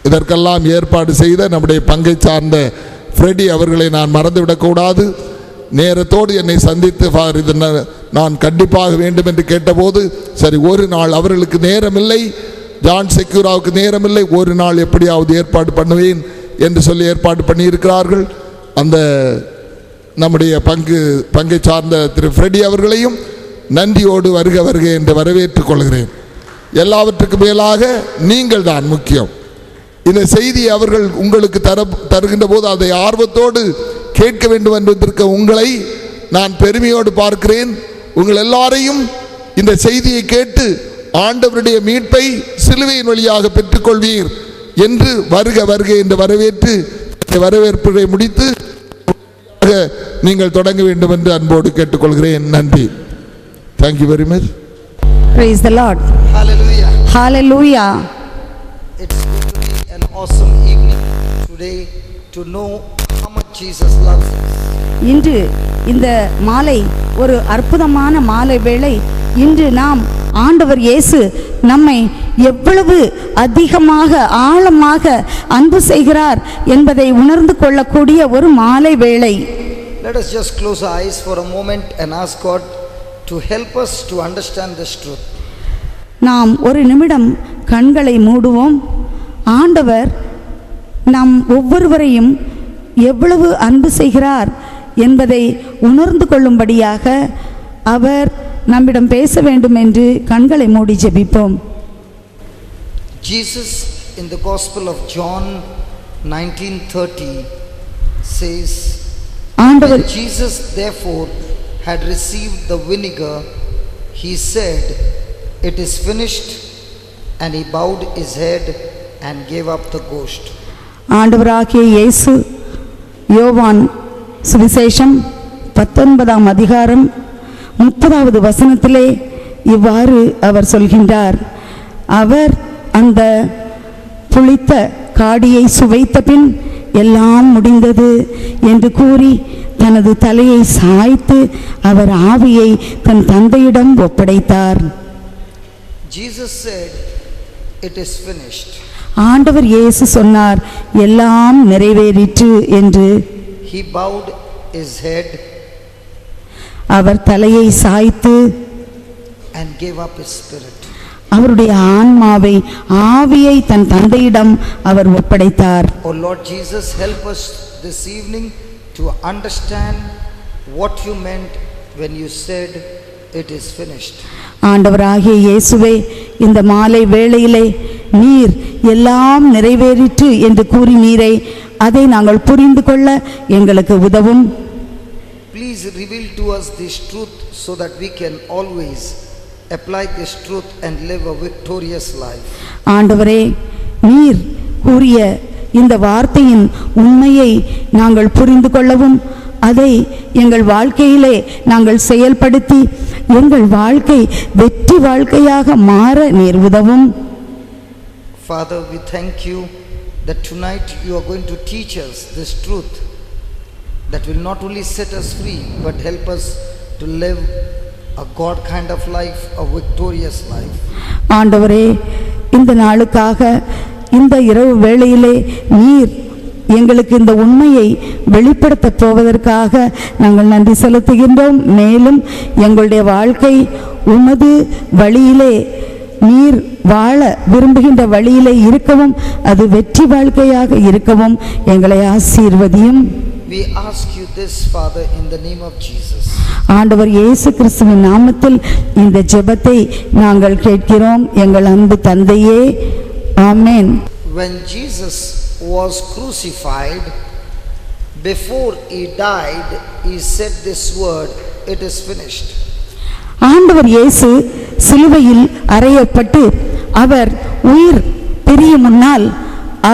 இதற்கெல்லாம் ஏற்பாடு செய்த நம்முடைய பங்கை சார்ந்த ஃப்ரெடி அவர்களை நான் மறந்துவிடக்கூடாது. நேரத்தோடு என்னை சந்தித்து இது நான் கண்டிப்பாக வேண்டும் என்று கேட்டபோது, சரி ஒரு நாள் அவர்களுக்கு நேரமில்லை, ஜான் செக்யூராவுக்கு நேரமில்லை, ஒரு நாள் எப்படியாவது ஏற்பாடு பண்ணுவேன் என்று சொல்லி ஏற்பாடு பண்ணியிருக்கிறார்கள். அந்த நம்முடைய பங்கை சார்ந்த திரு ஃப்ரெடி அவர்களையும் நன்றியோடு வருக வருக என்று வரவேற்றுக் கொள்கிறேன். எல்லாவற்றுக்கு மேலாக நீங்கள் தான் முக்கியம். இந்த செய்தியை அவர்கள் உங்களுக்கு தருகின்ற போது அதை ஆர்வத்தோடு கேட்க வேண்டும் என்பதற்கு உங்களை நான் பெருமையோடு பார்க்கிறேன். உங்கள் எல்லாரையும் இந்த செய்தியை கேட்டு ஆண்டவருடைய மீட்பை சிலுவையின் வழியாக பெற்றுக்கொள்வீர் என்று வருக வருக என்று வரவேற்று வரவேற்பை முடித்து நீங்கள் தொடங்க வேண்டும் என்று அன்போடு கேட்டுக்கொள்கிறேன். நன்றி. Thank you very much. Praise the Lord. Hallelujah. Hallelujah. It's going to be an awesome evening today to know how much Jesus loves us. இன்று இந்த மாலை ஒரு அற்புதமான மாலை வேளை. இன்று நாம் ஆண்டவர் இயேசு நம்மை எவ்வளவு அதிகமாக ஆழமாக அன்பு செய்கிறார் என்பதை உணர்ந்து கொள்ளக்கூடிய ஒரு மாலை வேளை. Let us just close our eyes for a moment and ask God to help us to understand this truth. நாம் ஒரு நிமிடம் கண்களை மூடுவோம். ஆண்டவர் நம் ஒவ்வொருவரையும் எவ்வளவு அன்பு செய்கிறார் என்பதை உணர்ந்து கொள்ளும்படியாக அவர் நம்மிடம் பேச வேண்டும் என்று கண்களை மூடி ஜெபிப்போம். Jesus in the Gospel of John 19:30 says, when Jesus therefore had received the vinegar, he said, "It is finished," and he bowed his head and gave up the ghost. ஆண்டவராகிய இயேசு யோவான் சுவிசேஷம் 19ஆம் அதிகாரம் 30வது வசனத்திலே இவ்வாறு அவர் சொல்கின்றார். அவர் அந்த புளித்த காடியை சுவைத்த பின் எல்லாம் முடிந்தது என்று கூறி தனது தலையை சாய்த்து அவர் ஆவியை தன் தந்தையிடம் ஒப்படைத்தார். Jesus said, "It is finished." ஆண்டவர் இயேசு சொன்னார், எல்லாம் நிறைவேறிற்று என்று. He bowed his head அவர் தலையை சாய்த்து and gave up his spirit. அவருடைய ஆன்மாவை ஆவியை தன் தந்தையிடம் அவர் ஒப்படைத்தார். Oh Lord Jesus, help us this evening to understand what you meant when you said it is finished. ஆண்டவராகிய இயேசுவே, இந்த மாலை வேளையிலே நீர் எல்லாம் நிறைவேறிற்று என்று கூறினீரே, அதை நாங்கள் புரிந்து கொள்ள எங்களுக்கு உதவும். Please reveal to us this truth so that we can always apply this truth and live a victorious life. ஆண்டவரே, நீர் கூறிய இந்த வார்த்தையின் உண்மையை நாங்கள் புரிந்து கொள்ளவும், அதை எங்கள் வாழ்க்கையிலே நாங்கள் செயல்படுத்தி எங்கள் வாழ்க்கை வெற்றி வாழ்க்கையாக மாற நீர் உதவும். Father, we thank you that tonight you are going to teach us this truth that will not only set us free but help us to live a God kind of life, a victorious life. ஆண்டவரே, இந்த நாளுக்காக இந்த இரவு வேளையிலே நீர் எங்களுக்கு இந்த உண்மையை வெளிப்படுத்த போவதற்காக நாங்கள் நன்றி செலுத்துகின்றோம். மேலும் எங்களுடைய வாழ்க்கை உமது வழியிலே நீர் வாழ விரும்புகின்ற வழியிலே இருக்கவும், அது வெற்றி வாழ்க்கையாக இருக்கவும் எங்களை ஆசீர்வதியும். We ask you this, Father, in the name of Jesus. ஆண்டவர் இயேசு கிறிஸ்துவின் நாமத்தில் இந்த ஜெபத்தை நாங்கள் கேட்கிறோம், எங்கள் அன்பு தந்தையே. ஆமென். When Jesus was crucified, before he died, he said this word, "It is finished." ஆண்டவர் இயேசு சிலுவையில் அறையப்பட்டு அவர் உயிர் பிரியும் முன்னால்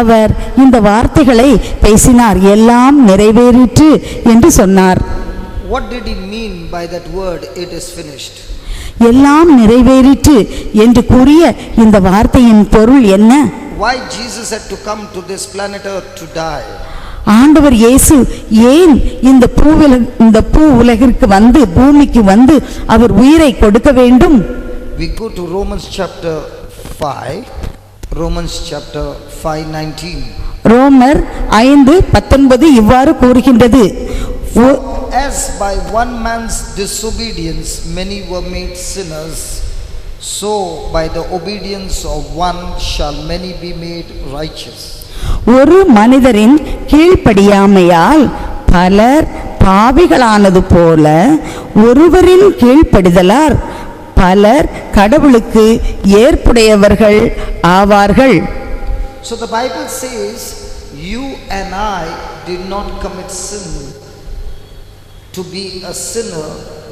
அவர் இந்த வார்த்தைகளை பேசினார், எல்லாம் நிறைவேறிற்று என்று சொன்னார். What did he mean by that word, "It is finished"? எல்லாம் நிறைவேறிற்று என்று கூறிய இந்த வார்த்தையின் பொருள் என்ன? Why Jesus had to come to this planet Earth to die? ஆண்டவர் இயேசு ஏன் இந்த பூ உலகிற்கு வந்து பூமிக்கு வந்து அவர் உயிரை கொடுக்க வேண்டும்? We go to Romans chapter 5. Romans chapter 5:19. ரோமர் 5:19 இவ்வாறு கூறுகின்றது. As by one man's disobedience many were made sinners, so by the obedience of one shall many be made righteous. ஒரு மனிதரின் கீழ்ப்படியாமையால் பலர் பாவிகளானது போல ஒருவரின் கீழ்ப்படிதலார் பலர் கடவுளுக்கு ஏற்புடையவர்கள் ஆவார்கள். So the Bible says, you and I did not commit sin to be a sinner.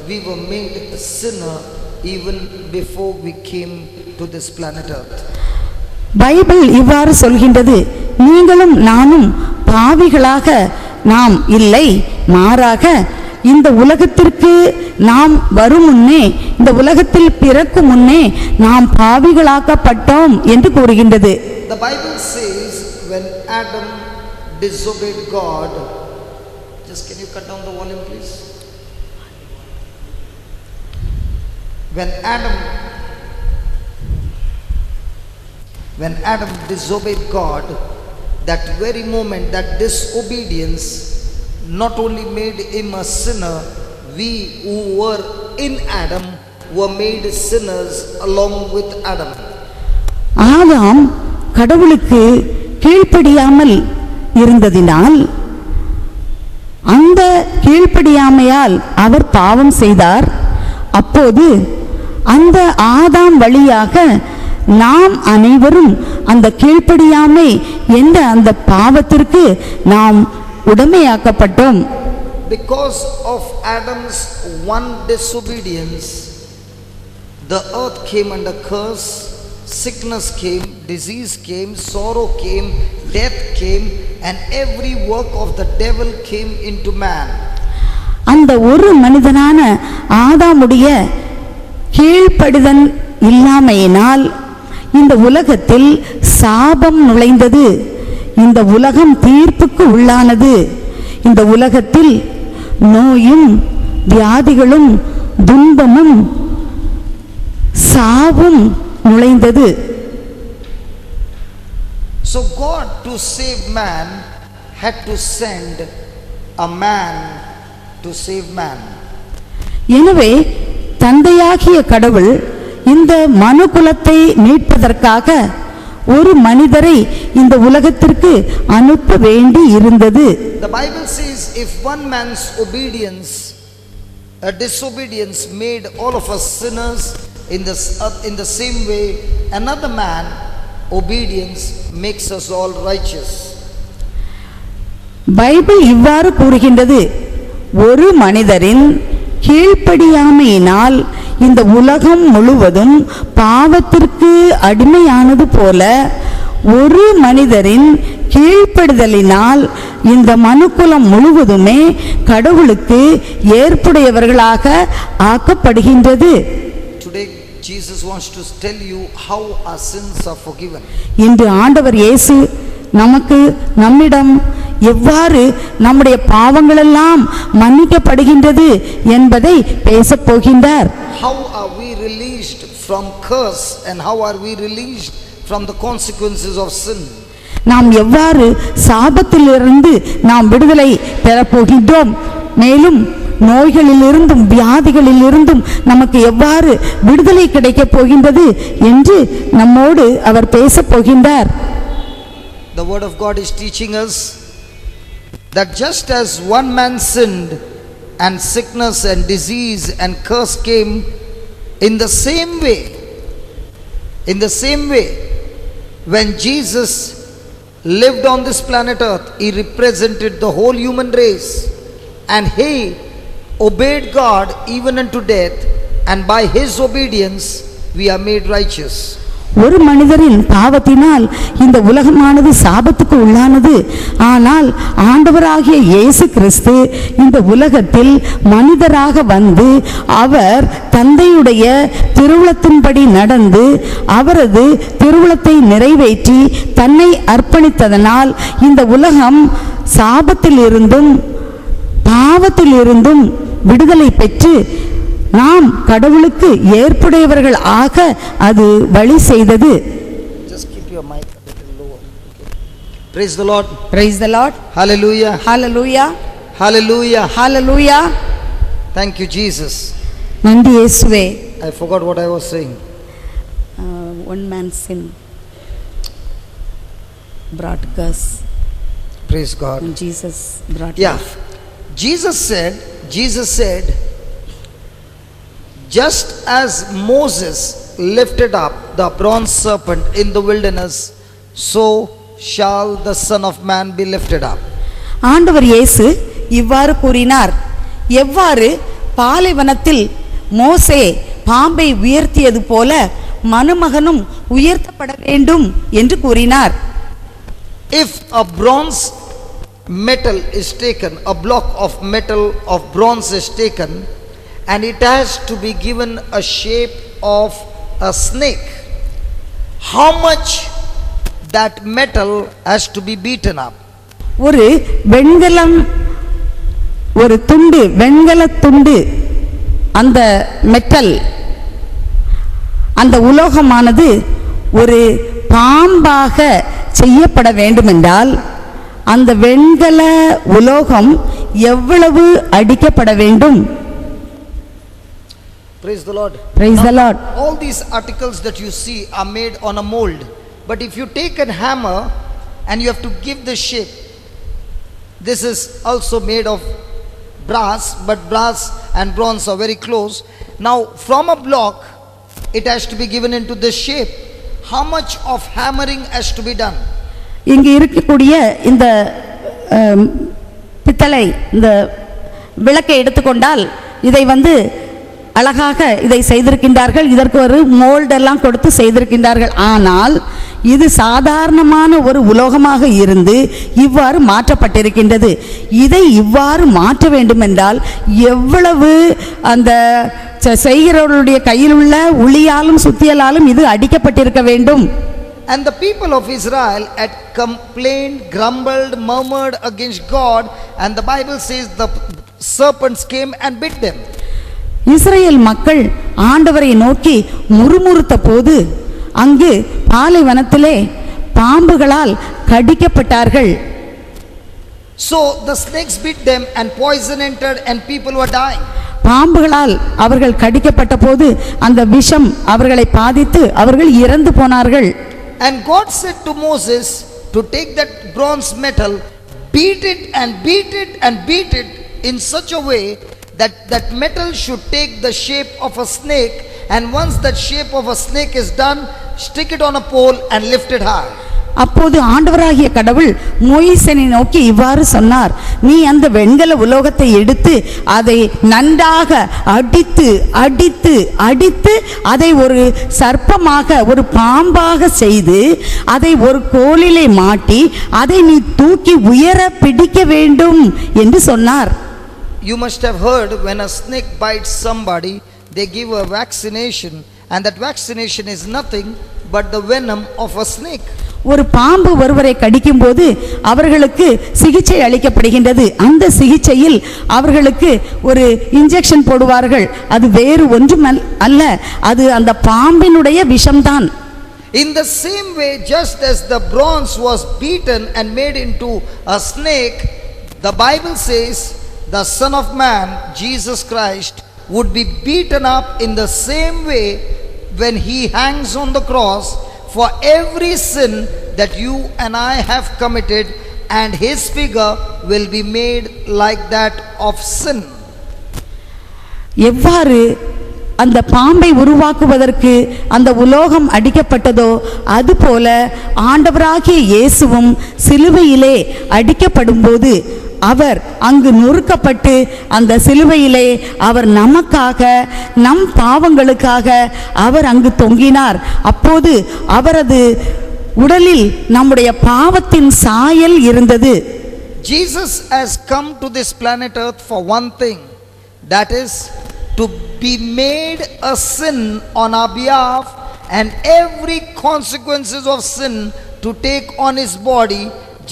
We were made a sinner even before we came to this planet Earth. Bible இவ்வாறு சொல்கின்றது, நீங்களும் நானும் பாவிகளாக நாம் இல்லை, மாறாக இந்த உலகத்திற்கு நாம் வரும் முன்னே, இந்த உலகத்தில் பிறக்கும் முன்னே நாம் பாவிகளாக்கப்பட்டோம் என்று கூறுகின்றது. The Bible says when Adam disobeyed God, just can you cut down the volume please? When Adam disobeyed God, that very moment, that disobedience not only made him a sinner, we who were in Adam were made sinners along with Adam. ஆதாம் கடவுளுக்கு கீழ்ப்படியாமல் இருந்ததினால், அந்த கீழ்ப்படியாமையால் அவர் பாவம் செய்தார். அப்போது அந்த ஆதாம் வழியாக நாம் அனைவரும் அந்த கீழ்ப்படியாமை என்ற அந்த பாவத்திற்கு நாம் உடமையாக்கப்பட்டோம். Because of Adam's one disobedience, the earth came under curse, sickness came, disease came, sorrow came, death came, and every work of the devil came into man. அந்த ஒரு மனிதனான ஆதாமுடைய கீழ்ப்படிதல் இல்லாமையினால் இந்த உலகத்தில் சாபம் நுழைந்தது. இந்த உலகம் தீர்ப்புக்கு உள்ளானது. இந்த உலகத்தில் நோயும் வியாதிகளும் துன்பமும் சாவும் நுழைந்தது. So God, to save man, had to send a man to save man. எனவே தந்தையாகிய கடவுள் இந்த மனுக்குலத்தை மீட்பதற்காக ஒரு மனிதரை இந்த உலகத்திற்கு அனுப்ப வேண்டி இருந்தது. The Bible says if one man's obedience, a disobedience made all of us sinners, in the same way another man obedience makes us all righteous. Bible இவ்வாறு கூறுகின்றது, ஒரு மனிதரின் கீழ்ப்படியாமையினால் இந்த உலகம் முழுவதும் பாவத்திற்கு அடிமையானது போல ஒரு மனிதரின் கீழ்ப்படிதலினால் இந்த மனுக்குலம் முழுவதுமே கடவுளுக்கு ஏற்புடையவர்களாக ஆக்கப்படுகின்றது. Today Jesus wants to tell you how our sins are forgiven. இன்று ஆண்டவர் இயேசு நமக்கு நம்மிடம் எவ்வாறு நம்முடைய பாவங்களெல்லாம் மன்னிக்கப்படுகின்றது என்பதை பேசப் போகின்றார். How are we released from curse and how are we released from the consequences of sin? நாம் எவ்வாறு சாபத்திலிருந்து நாம் விடுதலை பெறப்போகின்றோம், மேலும் நோய்களிலிருந்தும் வியாதிகளிலிருந்தும் நமக்கு எவ்வாறு விடுதலை கிடைக்கப் போகின்றது என்று நம்மோடு அவர் பேசப் போகின்றார். The word of God is teaching us that just as one man sinned and sickness and disease and curse came, in the same way when Jesus lived on this planet earth, he represented the whole human race and he obeyed God even unto death, and by his obedience we are made righteous. ஒரு மனிதரின் பாவத்தினால் இந்த உலகமானது சாபத்துக்கு உள்ளானது. ஆனால் ஆண்டவராகிய இயேசு கிறிஸ்து இந்த உலகத்தில் மனிதராக வந்து அவர் தந்தையுடைய திருவுளத்தின்படி நடந்து அவரது திருவுளத்தை நிறைவேற்றி தன்னை அர்ப்பணித்ததனால் இந்த உலகம் சாபத்திலிருந்தும் பாவத்திலிருந்தும் விடுதலை பெற்று நாம் கடவுளுக்கு ஏற்புடையவர்கள் ஆக அது வழி செய்தது. Just keep your your mic a little lower. Okay. Praise the Lord. Praise the Lord. Hallelujah. Hallelujah. Hallelujah. Hallelujah. Thank you, Jesus. நன்றி இயேசுவே. I forgot what I was saying. One man's sin brought curse. Praise God. And Jesus brought Yeah. life. Jesus said, just as Moses lifted up the bronze serpent in the wilderness, so shall the Son of Man be lifted up. ஆண்டவர் இயேசு இவ்வாறு கூறினார், எவ்வாறு பாலைவனத்தில் மோசே பாம்பை உயர்த்தியது போல மனுமகனும் உயர்த்தப்பட வேண்டும் என்று கூறினார். If a bronze metal is taken, a block of metal of bronze is taken, and it has to be given a shape of a snake, how much that metal has to be beaten up? ஒரு வெண்கல துண்டு அந்த metal, அந்த உலோகமானது ஒரு பாம்பாக செய்யப்பட வேண்டுமென்றால் அந்த வெண்கல உலோகம் எவ்வளவு அடிக்கப்பட வேண்டும்? Praise the Lord. Praise the Lord. All these articles that you see are made on a mold, but if you take a hammer and you have to give the shape, this is also made of brass, but brass and bronze are very close. Now from a block it has to be given into this shape. How much of hammering has to be done? இங்கு இருக்கக்கூடிய இந்த பித்தளை, இந்த விளக்கை எடுத்துக்கொண்டால் இதை அழகாக இதை செய்திருக்கின்றார்கள். இதற்கு ஒரு மோல்டெல்லாம் கொடுத்து செய்திருக்கின்றார்கள். ஆனால் இது சாதாரணமான ஒரு உலோகமாக இருந்து இவ்வாறு மாற்றப்பட்டிருக்கின்றது. இதை இவ்வாறு மாற்ற வேண்டுமென்றால் எவ்வளவு அந்த செய்கிறவர்களுடைய கையில் உள்ள உளியாலும் சுத்தியலாலும் இது அடிக்கப்பட்டிருக்க வேண்டும். And the people of Israel had complained, grumbled, murmured against God, and the Bible says the serpents came and bit them. இஸ்ரவேல் மக்கள் ஆண்டவரை நோக்கி முறுமுறுத்த போது அங்கு பாலைவனத்திலே பாம்புகளால் கடிக்கப்பட்டார்கள். So the snakes bit them and poison entered and people were dying. பாம்புகளால் அவர்கள் கடிக்கப்பட்ட போது அந்த விஷம் அவர்களை பாதித்து அவர்கள் இறந்து போனார்கள். And God said to Moses to take that bronze metal, beat it and beat it and beat it in such a way that that metal should take the shape of a snake, and once that shape of a snake is done, stick it on a pole and lift it high. அப்போது ஆண்டவராகிய கடவுள் மோசேயை நோக்கி இவ்வாறு சொன்னார், நீ அந்த வெண்கல உலோகத்தை எடுத்து அதை நன்றாக அடித்து அடித்து அடித்து அதை ஒரு சர்ப்பமாக, ஒரு பாம்பாக செய்து அதை ஒரு கோலிலே மாட்டி அதை நீ தூக்கி உயர பிடிக்க வேண்டும் என்று சொன்னார். You must have heard when a snake bites somebody, they give a vaccination, and that vaccination is nothing but the venom of a snake. ஒரு பாம்பு ஒருவரை கடிக்கும் போது அவர்களுக்கு சிகிச்சை அளிக்கப்படுகின்றது. அந்த சிகிச்சையில் அவர்களுக்கு ஒரு இன்ஜெக்ஷன் போடுவார்கள். அது வேறு ஒன்றும் அல்ல, அது அந்த பாம்பினுடைய விஷம்தான். In the same way, just as the bronze was beaten and made into a snake, the Bible says the Son of Man, Jesus Christ, would be beaten up in the same way when he hangs on the cross for every sin that you and I have committed, and his figure will be made like that of sin. எவ்வாறு அந்த பாம்பை உருவாக்குவதற்கு அந்த உலோகம் அடிக்கப்பட்டதோ அதுபோல ஆண்டவராகிய இயேசுவும் சிலுவையிலே அடிக்கப்படும்போது அவர் அங்கு நொறுக்கப்பட்டு அந்த சிலுவையிலே அவர் நமக்காக, நம் பாவங்களுக்காக அவர் அங்கு தொங்கினார். அப்போது அவரது உடலில் நம்முடைய பாவத்தின் சாயல் இருந்தது. Jesus has come to this planet earth for one thing, that is to be made a sin on our behalf, and every consequences of sin to take on his body.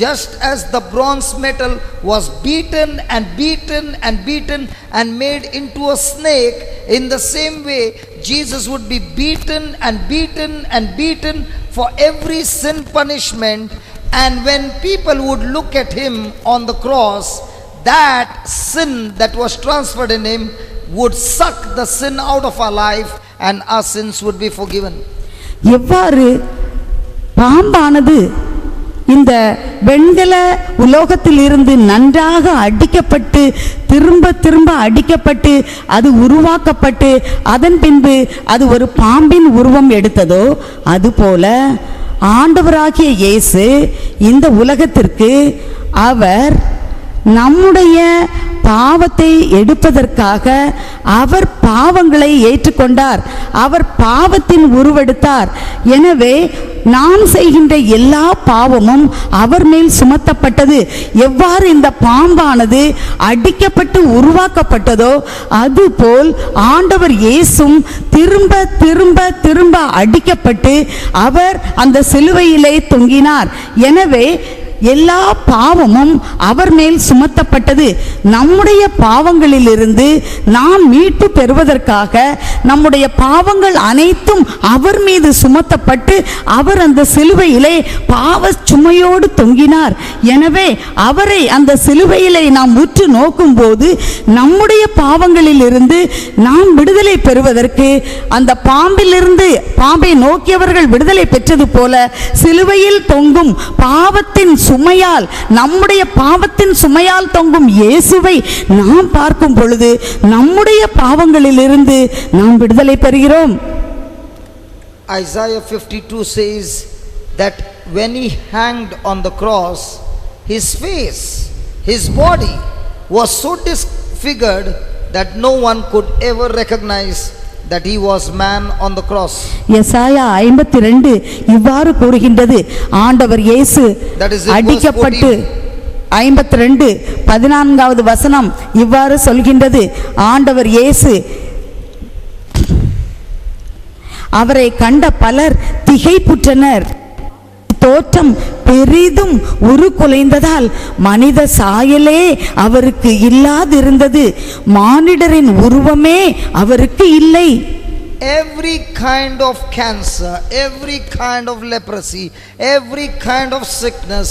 Just as the bronze metal was beaten and beaten and beaten and made into a snake, in the same way Jesus would be beaten and beaten and beaten for every sin punishment, and when people would look at him on the cross, that sin that was transferred in him would suck the sin out of our life and our sins would be forgiven. எவ்வாறு பாம்பானது இந்த வெண்கல உலோகத்தில் இருந்து நன்றாக அடிக்கப்பட்டு திரும்ப திரும்ப அடிக்கப்பட்டு அது உருவாக்கப்பட்டு அதன் பின்பு அது ஒரு பாம்பின் உருவம் எடுத்ததோ அதுபோல ஆண்டவராகிய இயேசு இந்த உலகத்திற்கு அவர் நம்முடைய பாவத்தை எடுப்பதற்காக அவர் பாவங்களை ஏற்றுக்கொண்டார். அவர் பாவத்தின் உருவெடுத்தார். எனவே நாம் செய்கின்ற எல்லா பாவமும் அவர் மேல் சுமத்தப்பட்டது. எவ்வாறு இந்த பாம்பானது அடிக்கப்பட்டு உருவாக்கப்பட்டதோ அதுபோல் ஆண்டவர் இயேசும் திரும்ப திரும்ப திரும்ப அடிக்கப்பட்டு அவர் அந்த சிலுவையிலே தொங்கினார். எனவே எல்லா பாவமும் அவர் மேல் சுமத்தப்பட்டது. நம்முடைய பாவங்களிலிருந்து நாம் மீட்டு பெறுவதற்காக நம்முடைய பாவங்கள் அனைத்தும் அவர் மீது சுமத்தப்பட்டு அவர் அந்த சிலுவையிலே பாவ சுமையோடு தொங்கினார். எனவே அவரை அந்த சிலுவையிலே நாம் உற்று நோக்கும் போது நம்முடைய பாவங்களிலிருந்து நாம் விடுதலை பெறுவதற்கு அந்த பாம்பிலிருந்து பாம்பை நோக்கியவர்கள் விடுதலை பெற்றது போல சிலுவையில் தொங்கும் பாவத்தின் சுமையால் நம்முடைய பாவத்தின் சுமையால் தொங்கும் இயேசுவை நாம் பார்க்கும் பொழுது நம்முடைய பாவங்களிலிருந்து நாம் விடுதலை பெறுகிறோம். Isaiah 52 says that when he hanged on the cross, his face, his body was so disfigured that no one could ever recognize that he was man on the cross. எசாயா 52 இவ்வாறு கூறுகின்றது. ஆண்டவர் இயேசு அடிக்கப்பட்டு 52 14வது வசனம் இவ்வாறு சொல்கின்றது. ஆண்டவர் இயேசு அவரை கண்ட பலர் திகைப்புற்றனர். தோற்றம் பெரிதும் உருக்குலைந்ததால் மனித சாயலே அவருக்கு இல்லாதிருந்தது. மானிடரின் உருவமே அவருக்கு இல்லை. Every kind of cancer, every kind of leprosy, every kind of sickness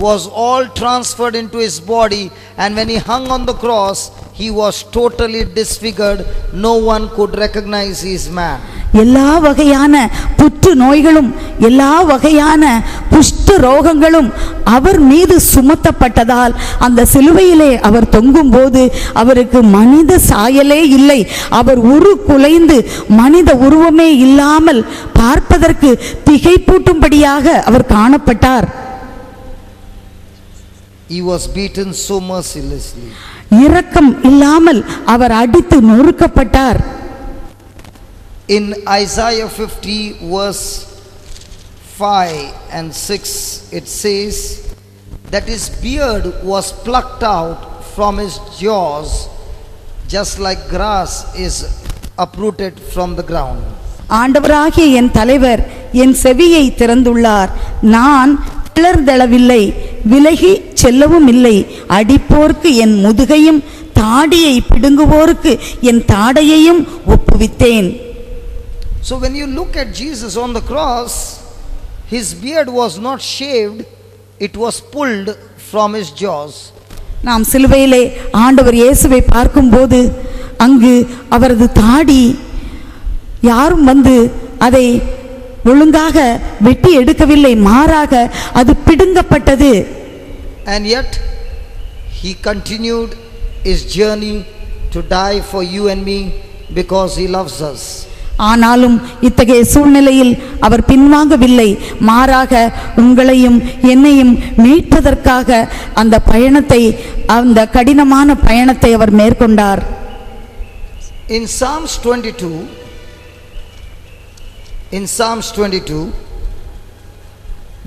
was all transferred into his body, and when he hung on the cross he was totally disfigured. No one could recognize he is man. எல்லா வகையான புற்று நோய்களும் எல்லா வகையான குஷ்ட ரோகங்களும் அவர் மீது சுமத்தப்பட்டதால் அந்த சிலுவையிலே அவர் தொங்கும் போது அவருக்கு மனித சாயலே இல்லை. அவர் உருக்குலைந்து மனித உருவமே இல்லாமல் பார்ப்பதற்கு திகைப்பூட்டும்படியாக அவர் காணப்பட்டார். He was beaten so mercilessly. இரக்கம் இல்லாமல் அவர் அடித்து நொறுக்கப்பட்டார். In Isaiah 50 verse 5 and 6 it says that his beard was plucked out from his jaws just like grass is uprooted from the ground. ஆண்டவராகிய என் தலைவர் என் செவியை திறந்துள்ளார். நான் கிளர்ந்தெழவில்லை, விலகி செல்லவும் இல்லை. அடிப்போர்க்கு என் முதுகையும் தாடியை பிடுங்குவோருக்கு என் தாடையையும் ஒப்புவித்தேன். So when you look at Jesus on the cross, his beard was not shaved, it was pulled from his jaws. நாம் சிலுவையிலே ஆண்டவர் இயேசுவை பார்க்கும்போது அங்கு அவரது தாடி யாரும் வந்து அதை ஒழுங்காக வெட்டி எடுக்கவில்லை, மாறாக அது பிடுங்கப்பட்டது. And yet he continued his journey to die for you and me because he loves us. ஆனாலும் இத்தகைய சூழ்நிலையில் அவர் பின்வாங்கவில்லை, மாறாக உங்களையும் என்னையும் மீட்பதற்காக அந்த பயணத்தை, அந்த கடினமான பயணத்தை அவர் மேற்கொண்டார். In Psalms 22,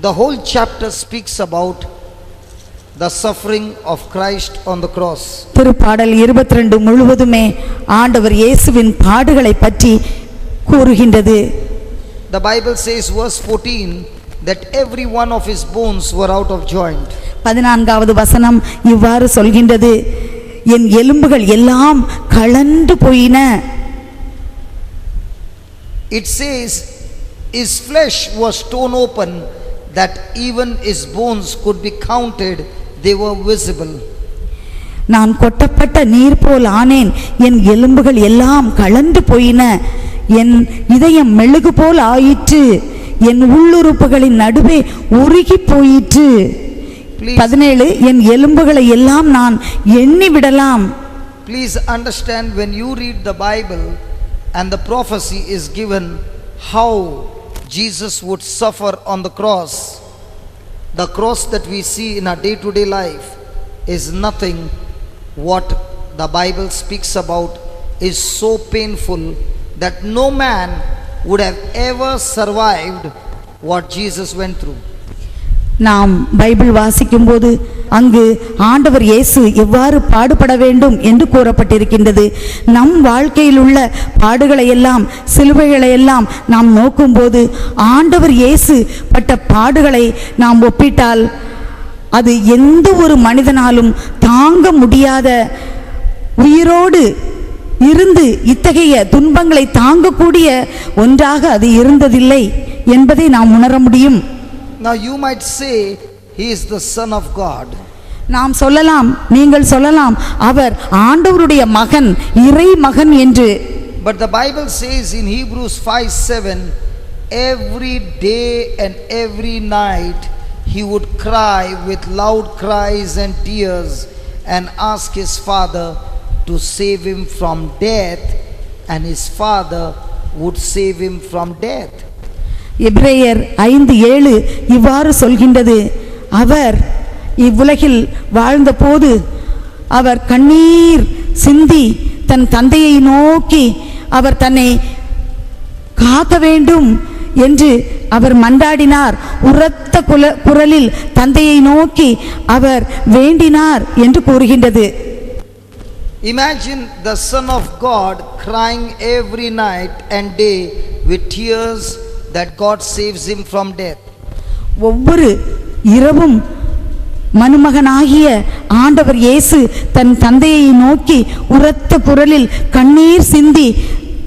the whole chapter speaks about the suffering of Christ on the cross. திருப்பாடல் 22 முழுவதுமே ஆண்டவர் இயேசுவின் பாடுகளை பற்றி கூறுகின்றது. The Bible says verse 14 that every one of his bones were out of joint. 14வது வசனம் இவ்வாறு சொல்கின்றது, என் எலும்புகள் எல்லாம் கலண்டு போயின. It says His flesh was torn open, that even his bones could be counted, they were visible. நான் கொட்டப்பட்ட நீர் போல் ஆனேன், என் எலும்புகள் எல்லாம் கலந்து போயின, என் இதயம் மெழுகு போல் ஆயிற்று, என் உள்ளுறுப்புகளின் நடுவே உருகி போயிற்று. 17 என் எலும்புகளை எல்லாம் நான் எண்ணி விடலாம். Please understand, when you read the Bible and the prophecy is given how Jesus would suffer on the cross, the cross that we see in our day-to-day life is nothing. What the Bible speaks about is so painful that no man would have ever survived what Jesus went through. நாம் Bible வாசிக்கும்போது அங்கு ஆண்டவர் இயேசு எவ்வாறு பாடுபட வேண்டும் என்று கூறப்பட்டிருக்கின்றது. நம் வாழ்க்கையில் உள்ள பாடுகளை எல்லாம், சிலுவைகளை எல்லாம் நாம் நோக்கும்போது ஆண்டவர் இயேசு பட்ட பாடுகளை நாம் ஒப்பிட்டால் அது எந்த ஒரு மனிதனாலும் தாங்க முடியாத, உயிரோடு இருந்து இத்தகைய துன்பங்களை தாங்கக்கூடிய ஒன்றாக அது இருந்ததில்லை என்பதை நாம் உணர முடியும். Now you might say he is the Son of God. நாம் சொல்லலாம், நீங்கள் சொல்லலாம், அவர் ஆண்டவருடைய மகன், இறை மகன் என்று. But the Bible says in Hebrews 5:7, every day and every night he would cry with loud cries and tears and ask his father to save him from death, and his father would save him from death. எபிரேயர் 5:7 இவ்வாறு சொல்கின்றது, அவர் இவ்வுலகில் வாழ்ந்தபோது அவர் கண்ணீர் சிந்தி தன் தந்தையை நோக்கி அவர் தன்னை காக்க வேண்டும் என்று அவர் மன்றாடினார். உரத்த குரலில் தந்தையை நோக்கி அவர் வேண்டினார் என்று கூறுகின்றது. Imagine the Son of God crying every night and day with tears that God saves him from death. ஒவ்வொரு இரவும் மனுமகனாகிய ஆண்டவர் இயேசு தன் தந்தையை நோக்கி உரத்த குரலில் கண்ணீர் சிந்தி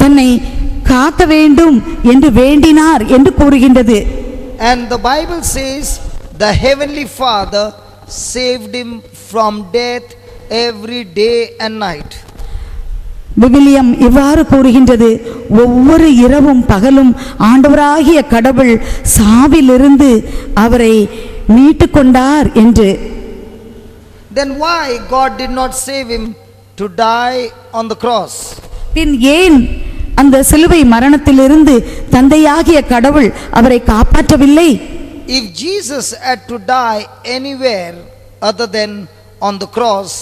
தன்னை காக்க வேண்டும் என்று வேண்டினார் என்று கூறுகின்றது. And the Bible says the heavenly Father saved him from death every day and night. விவிலியம் இவ்வாறு கூறுகின்றது, ஒவ்வொரு இரவும் பகலும் ஆண்டவராகிய கடவுள் சாவிலிருந்து அவரை மீட்டு கொண்டார் என்று. Then why God did not save him to die on the cross? பின் ஏன் அந்த சிலுவை மரணத்திலிருந்து தந்தையாகிய கடவுள் அவரை காப்பாற்றவில்லை? If Jesus had to die anywhere other than on the cross,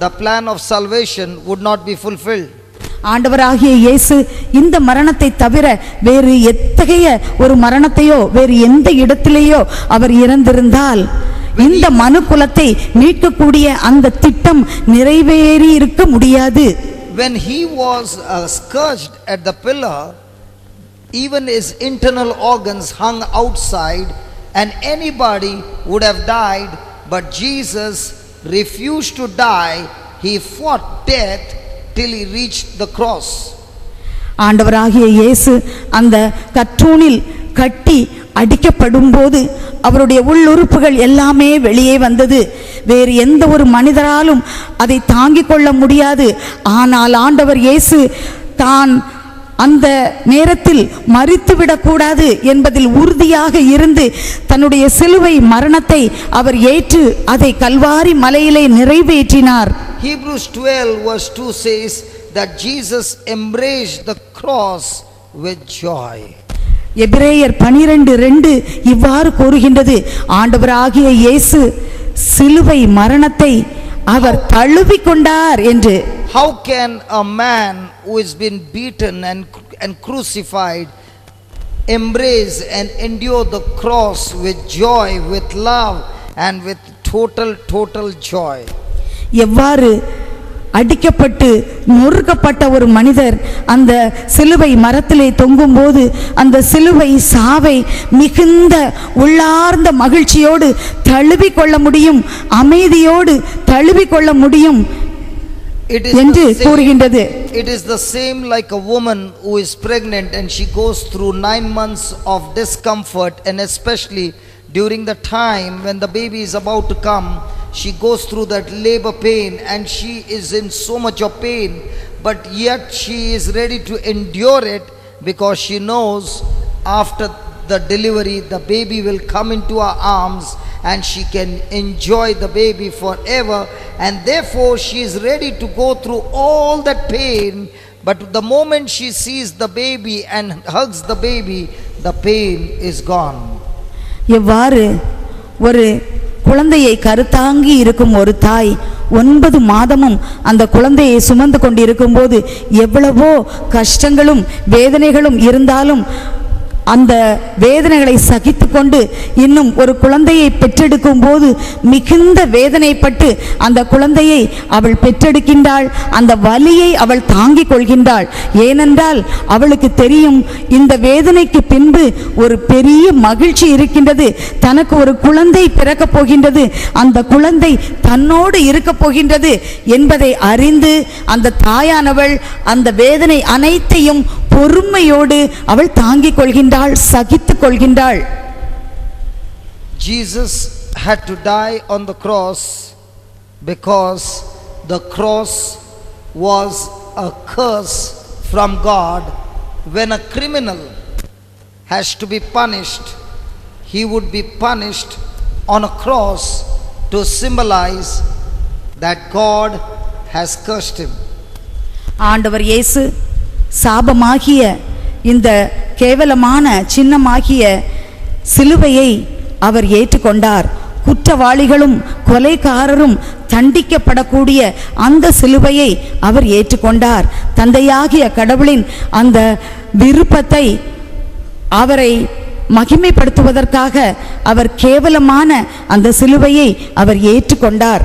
the plan of salvation would not be fulfilled. ஆண்டவராகிய இயேசு இந்த மரணத்தை தவிர வேறு எத்தகைய ஒரு மரணத்தையோ வேறு எந்த இடத்திலேயோ அவர் இறந்திருந்தால் இந்த மனு குலத்தை மீட்கக்கூடிய அந்த திட்டம் நிறைவேறி இருக்க முடியாது. When he was scourged at the pillar, even his internal organs hung outside and anybody would have died, but Jesus refused to die. He fought death till he reached the cross. ஆண்டவராகிய இயேசு அந்த கற்றூணில் கட்டி அடிக்கப்படும் போது அவருடைய உள்ளுறுப்புகள் எல்லாமே வெளியே வந்தது. வேறு எந்த ஒரு மனிதராலும் அதை தாங்கிக் கொள்ள முடியாது. ஆனால் ஆண்டவர் இயேசு தான் அந்த நேரத்தில் மரித்துவிடக்கூடாது என்பதில் உறுதியாக இருந்து தன்னுடைய சிலுவை மரணத்தை அவர் ஏற்று அதை கல்வாரி மலையிலே நிறைவேற்றினார். Hebrews 12 verse 2 says that Jesus embraced the cross with joy. எபிரேயர் 12:2 இவ்வாறு கூறுகின்றது, ஆண்டவராகிய இயேசு சிலுவை மரணத்தை அவர் தழுவிக் கொண்டார் என்று. How can a man who has been beaten and crucified embrace and endure the cross with joy, with love and with total joy? எவ்வாறு அடிக்கப்பட்டு நொறுக்கப்பட்ட ஒரு மனிதர் அந்த சிலுவை மரத்திலே தொங்கும்போது அந்த சிலுவை சாவை மிகுந்த உள்ளார்ந்த மகிழ்ச்சியோடு தழுவிக் கொள்ள முடியும், அமைதியோடு தழுவிக் கொள்ள முடியும். It is என்று the same- கூறுகின்றது. It is the same like a woman who is pregnant and she goes through 9 months of discomfort, and especially during the time when the baby is about to come, she goes through that labor pain and she is in so much of pain, but yet she is ready to endure it because she knows after the delivery the baby will come into her arms and she can enjoy the baby forever, and therefore she is ready to go through all that pain. But the moment she sees the baby and hugs the baby, the pain is gone. எவ்வாறு ஒரு குழந்தையை கருத்தாங்கி இருக்கும் ஒரு தாய் 9 மாதமும் அந்த குழந்தையை சுமந்து கொண்டிருக்கும் போது எவ்வளவோ கஷ்டங்களும் வேதனைகளும் இருந்தாலும் அந்த வேதனைகளை சகித்து கொண்டு இன்னும் ஒரு குழந்தையை பெற்றெடுக்கும் போது மிகுந்த வேதனைப்பட்டு அந்த குழந்தையை அவள் பெற்றெடுக்கின்றாள். அந்த வலியை அவள் தாங்கிக் கொள்கின்றாள். ஏனென்றால் அவளுக்கு தெரியும் இந்த வேதனைக்கு பின்பு ஒரு பெரிய மகிழ்ச்சி இருக்கின்றது. தனக்கு ஒரு குழந்தை பிறக்கப் போகின்றது, அந்த குழந்தை தன்னோடு இருக்கப் போகின்றது என்பதை அறிந்து அந்த தாயானவள் அந்த வேதனை அனைத்தையும் பொறுமையோடு அவள் தாங்கிக் கொள்கின்றாள், சகித்துக் கொள்கின்றாள். Jesus had to die on the cross because the cross was a curse from God. When a criminal has to be punished, he would be punished on a cross to symbolize that God has cursed him. ஆண்டவர் இயேசு சாபமாகிய இந்த கேவலமான சின்னமாகிய சிலுவையை அவர் ஏற்றுக்கொண்டார். குற்றவாளிகளும் கொலைகாரரும் தண்டிக்கப்படக்கூடிய அந்த சிலுவையை அவர் ஏற்றுக்கொண்டார். தந்தையாகிய கடவுளின் அந்த விருப்பத்தை அவரை மகிமைப்படுத்துவதற்காக அவர் கேவலமான அந்த சிலுவையை அவர் ஏற்றுக்கொண்டார்.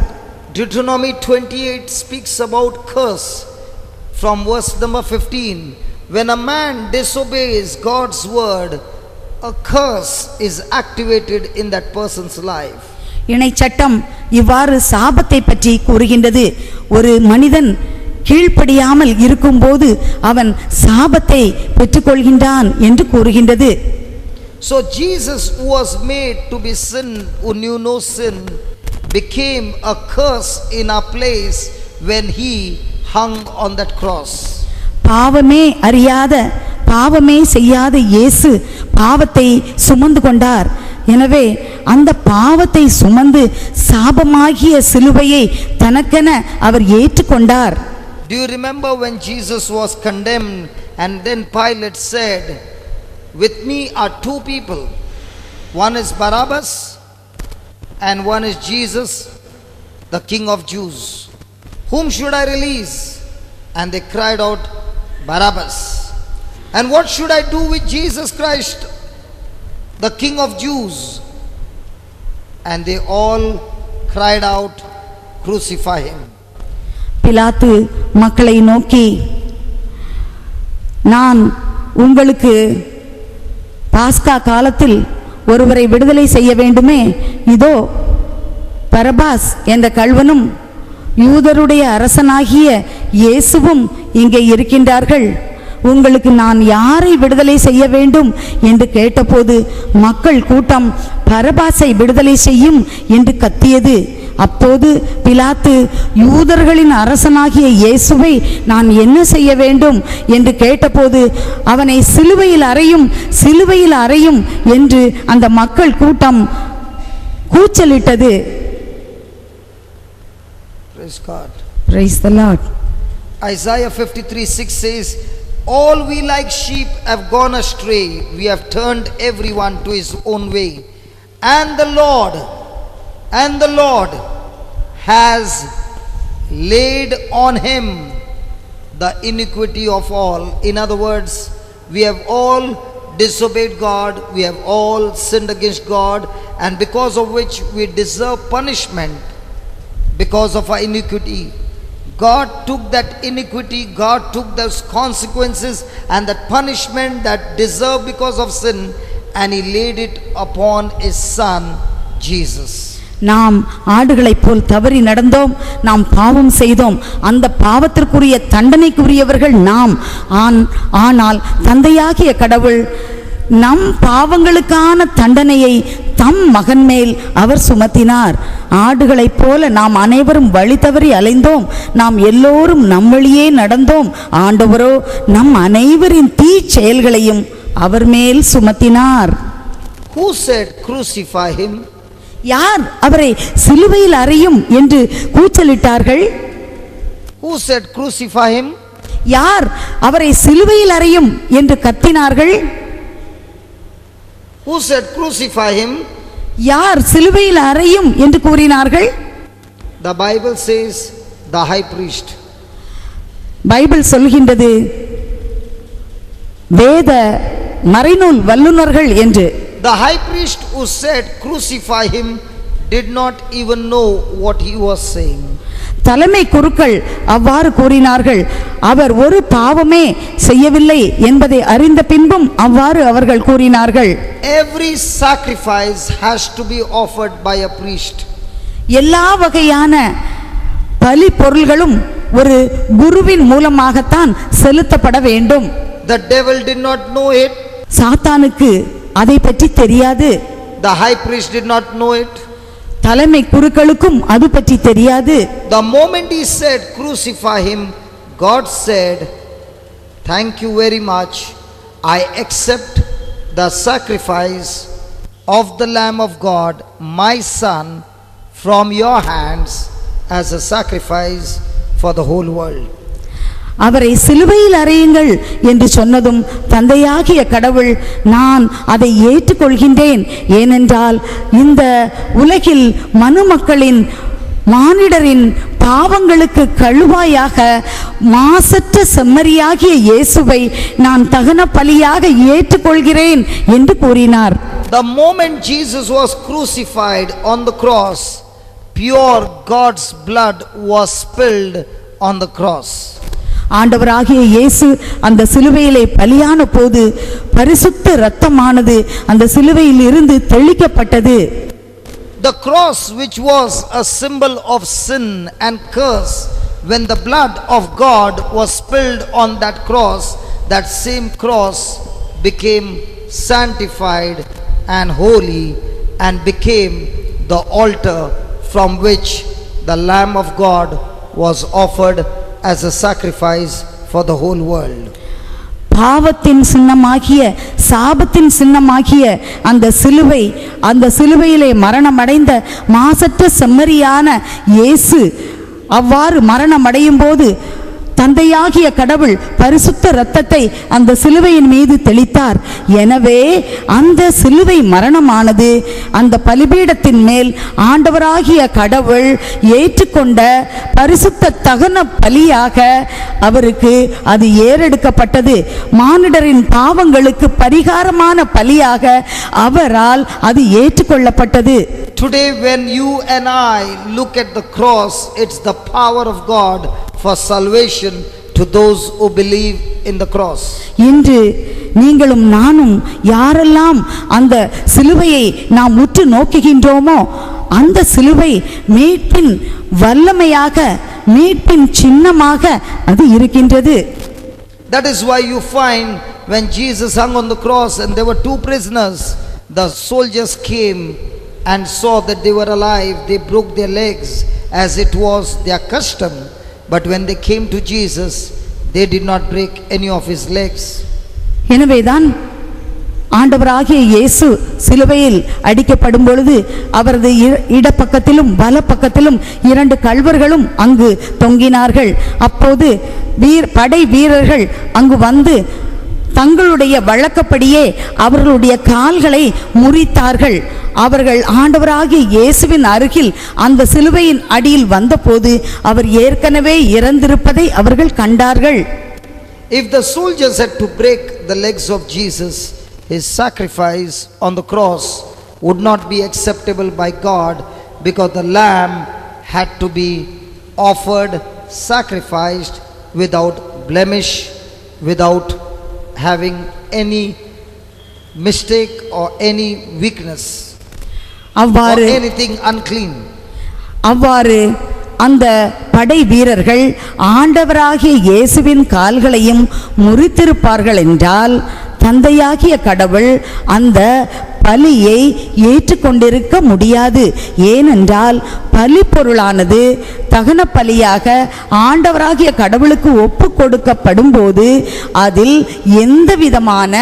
Deuteronomy 28 speaks about curse from verse number 15. When a man disobeys God's word, a curse is activated in that person's life. இணை சட்டம் இவ்வாறு சாபத்தை பற்றி கூறுகின்றது. ஒரு மனிதன் கீழ்ப்படியாமல் இருக்கும்போது அவன் சாபத்தை பெற்றுக்கொள்கின்றான் என்று கூறுகின்றது. So Jesus, who was made to be sin, who knew no sin, became a curse in our place when he hung on that cross. பாவமே அறியாத பாவமே செய்யாத இயேசு பாவத்தை சுமந்து கொண்டார். எனவே அந்த பாவத்தை சுமந்து சாபமாகிய சிலுவையை தனக்கென அவர் ஏற்றுக்கொண்டார். Do you remember when Jesus was condemned and then Pilate said, with me are 2 people, one is Barabbas and one is Jesus, the King of Jews. Whom should I release? And they cried out, Barabbas. And what should I do with Jesus Christ, the King of Jews? And they all cried out, crucify him. பிலாத்து மக்களை நோக்கி, நான் உங்களுக்கு பாஸ்கா காலத்தில் ஒருவரை விடுதலை செய்ய வேண்டுமே, இதோ பரபாஸ் என்ற கள்வனும் யூதருடைய அரசனாகிய இயேசுவும் இங்கே இருக்கின்றார்கள். உங்களுக்கு நான் யாரை விடுதலை செய்ய வேண்டும் என்று கேட்டபோது மக்கள் கூட்டம் பரபாசை விடுதலை செய்யும் என்று கத்தியது. அப்போது பிலாத்து யூதர்களின் அரசனாகிய இயேசுவை நான் என்ன செய்ய வேண்டும் என்று கேட்டபோது அவனை சிலுவையில் அறையும், சிலுவையில் அறையும் என்று அந்த மக்கள் கூட்டம் கூச்சலிட்டது. Praise God. Praise the Lord. Isaiah 53:6 says, all we like sheep have gone astray, we have turned everyone to his own way, and the Lord has laid on him the iniquity of all. In other words, we have all disobeyed God, we have all sinned against God, and because of which we deserve punishment because of our iniquity. God took that iniquity, God took those consequences and that punishment that deserved because of sin, and he laid it upon his son Jesus. நாம் ஆடுகளைப் போல் தவறி நடந்தோம், நாம் பாவம் செய்தோம். அந்த பாவத்திற்குரிய தண்டனைக்குரியவர்கள் நாம். ஆனால் தந்தையாகிய கடவுள் நம் பாவங்களுக்கான தண்டனையை தம் மகன் மேல் அவர் சுமத்தினார். ஆடுகளைப் போல நாம் அனைவரும் வழி தவறி அலைந்தோம், நாம் எல்லோரும் நம் வழியே நடந்தோம். ஆண்டவரோ நம் அனைவரின் தீ செயல்களையும் அவர் மேல் சுமத்தினார். Who said, "Crucify him"? யார் அவரை சிலுவையில் அறையும் என்று கூச்சலிட்டார்கள்? Who said, "Crucify him"? யார் அவரை சிலுவையில் அறையும் என்று கத்தினார்கள்? Who said, "Crucify him"? யார் சிலுவையில் அறையும் என்று கூறினார்கள்? The Bible says the high priest. Bible சொல்கின்றது வேத மறைநூல் வல்லுனர்கள் என்று. The high priest who said, "Crucify him" did not even know what he was saying. தலைமை குருக்கள் அவ்வாறு கூறினார்கள். அவர் ஒரு பாவமே செய்யவில்லை என்பதை அறிந்த பின்பும் அவ்வாறு அவர்கள் கூறினார்கள். Every sacrifice has to be offered by a priest. எல்லா வகையான பலி பொருள்களும் ஒரு குருவின் மூலமாகத்தான் செலுத்தப்பட வேண்டும். The devil did not know it. சாத்தானுக்கு அதை பற்றி தெரியாது. The high priest did not know it. தலைமை குருக்களுக்கும் அது பற்றி தெரியாது. The moment he said, "Crucify him," God said, "Thank you very much. I accept the sacrifice of the Lamb of God, my son, from your hands as a sacrifice for the whole world." அவரை சிலுவையில் அறையுங்கள் என்று சொன்னதும் தந்தையாகிய கடவுள் நான் அதை ஏற்றுக்கொள்கின்றேன், ஏனென்றால் இந்த உலகில் மனுமக்களின் மானிடரின் பாவங்களுக்கு கழுவாயாக மாசற்ற செம்மறியாகிய இயேசுவை நான் தகன பலியாக ஏற்றுக்கொள்கிறேன் என்று கூறினார். The moment Jesus was crucified on the cross, pure God's blood was spilled on the cross. ஆண்டவராகிய இயேசு அந்த சிலுவையிலே பலியான போது பரிசுத்த இரத்தமானது அந்த சிலுவையில் இருந்து தெளிக்கப்பட்டது. The cross, which was a symbol of sin and curse, when the blood of God was spilled on that cross, that same cross became sanctified and holy and became the altar from which the Lamb of God was offered as a sacrifice for the whole world. பாவத்தின் சின்னமாகிய சாபத்தின் சின்னமாகிய அந்த சிலுவையிலே மரணமடைந்த மாசற்ற செம்மறியான இயேசு அவ்வாறு மரணமடையும் போது தந்தையாகிய கடவுள் பரிசுத்த இரத்தத்தை அந்த சிலுவையின் மீது தெளித்தார். எனவே அந்த சிலுவை மரணமானது அந்த பலிபீடத்தின் மேல் ஆண்டவராகிய கடவுள் ஏற்றுக்கொண்ட பரிசுத்த தகன பலியாக அவருக்கு அது ஏறெடுக்கப்பட்டது. மானிடரின் பாவங்களுக்கு பரிகாரமான பலியாக அவரால் அது ஏற்றுக்கொள்ளப்பட்டது. Today when you and I look at the cross, it's the power of God for salvation to those who believe in the cross. இன்று நீங்களும் நானும் யாரெல்லாம் அந்த சிலுவையை நாம் உற்று நோக்குகின்றோமோ அந்த சிலுவை மீட்பின் வல்லமையாக மீட்பின் சின்னமாக அது இருக்கின்றது. That is why you find when Jesus hung on the cross and there were two prisoners, the soldiers came and saw that they were alive. They broke their legs as it was their custom. But when they came to Jesus, they did not break any of his legs. எனவேதான் ஆண்டவராகிய இயேசு சிலுவையில் அடிக்கப்படும் பொழுது அவரது இடப்பக்கத்திலும் வலப்பக்கத்திலும் 2 கள்வர்களும் அங்கு தொங்கினார்கள். அப்போது படை வீரர்கள் அங்கு வந்து தங்களுடைய வழக்கப்படியே அவர்களுடைய கால்களை முறித்தார்கள். அவர்கள் ஆண்டவராகிய இயேசுவின் அருகில் அந்த சிலுவையின் அடியில் வந்தபோது அவர் ஏற்கனவே இறந்திருப்பதை அவர்கள் கண்டார்கள். If the soldiers had to break the legs of Jesus, his sacrifice on the cross would not be acceptable by God, because the lamb had to be offered, sacrificed without blemish, without having any mistake or any weakness. அவ்வாறு anything unclean. அவ்வாறு அந்த படை வீரர்கள் ஆண்டவராகிய இயேசுவின் கால்களையும் முறித்திருப்பார்கள் என்றால் தந்தையாகிய கடவுள் அந்த பலியை ஏற்றுக்கொண்டிருக்க முடியாது. ஏனென்றால் பலி பொருளானது தகன பலியாக ஆண்டவராகிய கடவுளுக்கு ஒப்பு கொடுக்கப்படும் போது அதில் எந்த விதமான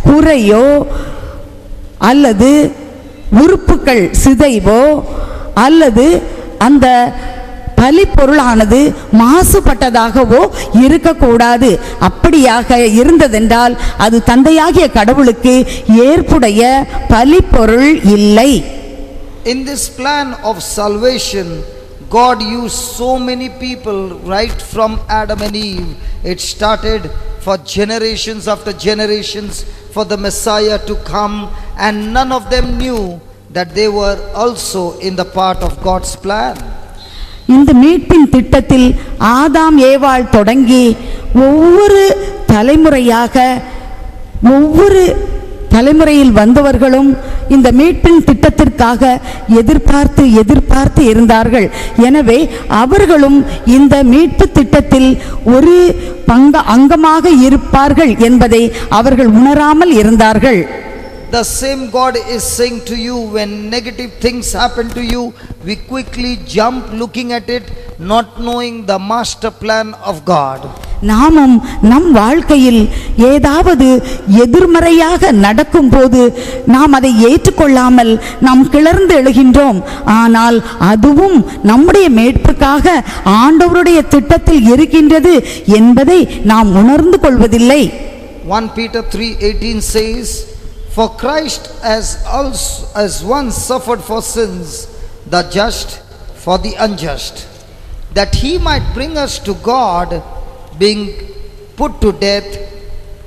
குறையோ அல்லது உறுப்புகள் சிதைவோ அல்லது அந்த பலி பொருளானது மாசுபட்டதாகவோ இருக்கக்கூடாது. அப்படியாக இருந்ததென்றால் அது தந்தையாகிய கடவுளுக்கு ஏற்புடைய பலி பொருள் இல்லை. In this plan of salvation, God used so many people right from Adam and Eve. It started for generations after generations for the Messiah to come, and none of them knew that they were also in the part of God's plan. இந்த மீட்பின் திட்டத்தில் ஆதாம் ஏவாள் தொடங்கி ஒவ்வொரு தலைமுறையில் வந்தவர்களும் இந்த மீட்பின் திட்டத்திற்காக எதிர்பார்த்து இருந்தார்கள். எனவே அவர்களும் இந்த மீட்பு திட்டத்தில் ஒரு அங்கமாக இருப்பார்கள் என்பதை அவர்கள் உணராமல் இருந்தார்கள். The same God is saying to you, when negative things happen to you, we quickly jump looking at it, not knowing the master plan of God. நாமும் நம் வாழ்க்கையில் ஏதாவது எதிர்மறையாக நடக்கும்போது நாம் அதை ஏற்றுக்கொள்ளாமல் நாம் கிளர்ந்து எழுகின்றோம். ஆனால் அதுவும் நம்முடைய மீட்புக்காக ஆண்டவருடைய திட்டத்தில் இருக்கின்றது என்பதை நாம் உணர்ந்து கொள்வதில்லை. 1 Peter 3:18 says, For Christ as once suffered for sins, the just for the unjust, that he might bring us to God, being put to death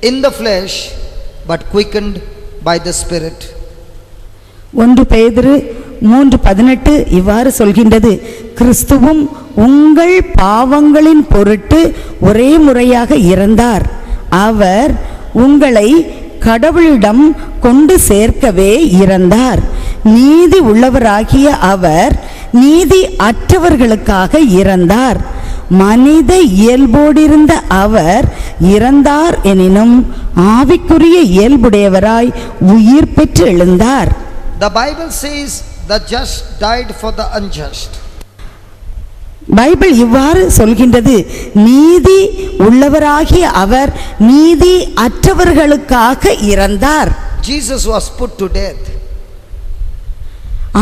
in the flesh, but quickened by the Spirit. 1 பேதுரு 3:18 இவ்வாறு சொல்கின்றது, கிறிஸ்துவும் உங்கள் பாவங்களின் பொருட்டு ஒரே முறையாக இறந்தார். அவர் உங்களை கடவுளிடம் கொண்டு சேர்க்கவே இறந்தார். நீதி உள்ளவராகிய அவர் நீதி அற்றவர்களுக்காக இறந்தார். மனித இயல்போடிருந்த அவர் இறந்தார் எனினும் ஆவிக்குரிய இயல்புடையவராய் உயிர் பெற்று எழுந்தார். The Bible says the just died for the unjust. Bible இவ்வாறு சொல்கின்றது, நீதி உள்ளவராகிய அவர் நீதி அற்றவர்களுக்காக இறந்தார். Jesus was put to death.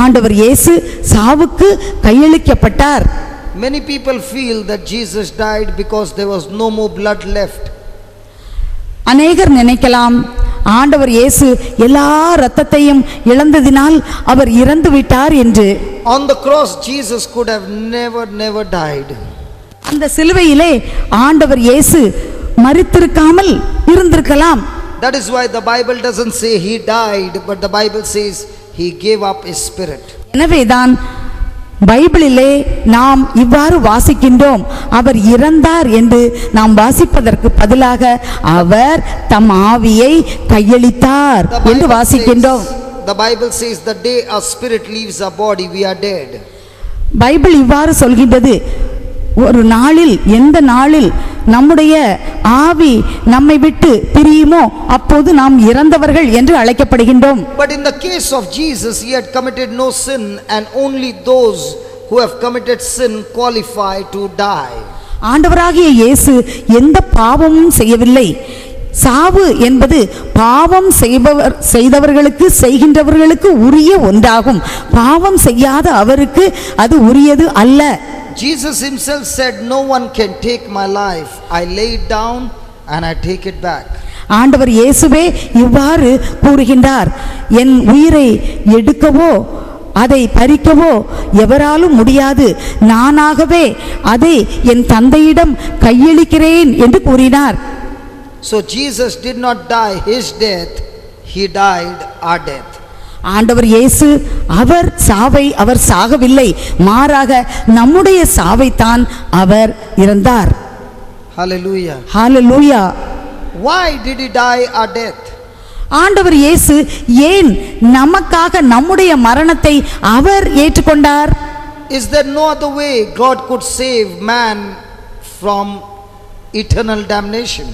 ஆண்டவர் இயேசு சாவுக்கு கையளிக்கப்பட்டார். Many people feel that Jesus died because there was no more blood left. அநேகர் நினைக்கலாம், ஆண்டவர் இயேசு எல்லா இரத்தத்தையும் இழந்ததினால் அவர் இறந்து விட்டார் என்று. On the cross Jesus could have never died. அந்த சிலுவையிலே ஆண்டவர் இயேசு மரித்திருக்காமல் இருந்திருக்கலாம். That is why the Bible doesn't say he died, but the Bible says he gave up his spirit. எனவேதான் பைபிளிலே நாம் இவ்வாறு வாசிக்கின்றோம், அவர் இறந்தார் என்று நாம் வாசிப்பதற்கு பதிலாக அவர் தம் ஆவியை கையளித்தார் என்று வாசிக்கின்றோம். The Bible says the day our spirit leaves our body we are dead. Bible இவ்வாறு சொல்கின்றது, ஒரு நாளில் எந்த நாளில் நம்முடைய ஆவி நம்மை விட்டு பிரியுமோ அப்போது நாம் இறந்தவர்கள் என்று அழைக்கப்படுகின்றோம். But in the case of Jesus, he had committed no sin, and only those who have committed sin qualify to die. ஆண்டவராகிய இயேசு எந்த பாவமும் செய்யவில்லை. சாவு என்பது பாவம் செய்தவர்களுக்கு செய்கின்றவர்களுக்கு உரிய ஒன்றாகும். பாவம் செய்யாத அவருக்கு அது உரியது அல்ல. Jesus himself said, no one can take my life. I lay it down and I take it back. ஆண்டவர் இயேசுவே இவ்வாறு கூறுகின்றார், என் உயிரை எடுக்கவோ அதை பறிக்கவோ எவராலும் முடியாது, நானாகவே அதை என் தந்தையிடம் கையளிக்கிறேன் என்று கூறினார். So Jesus did not die his death, he died our death. ஆண்டவர் இயேசு அவர் சாவை அவர் சாகவில்லை, மாறாக நம்முடைய சாவைத்தான் அவர் இறந்தார். Hallelujah. Hallelujah. Why did he die our death? ஆண்டவர் இயேசு ஏன் நமக்காக நம்முடைய மரணத்தை அவர் ஏற்றுக்கொண்டார்? Is there no other way God could save man from eternal damnation?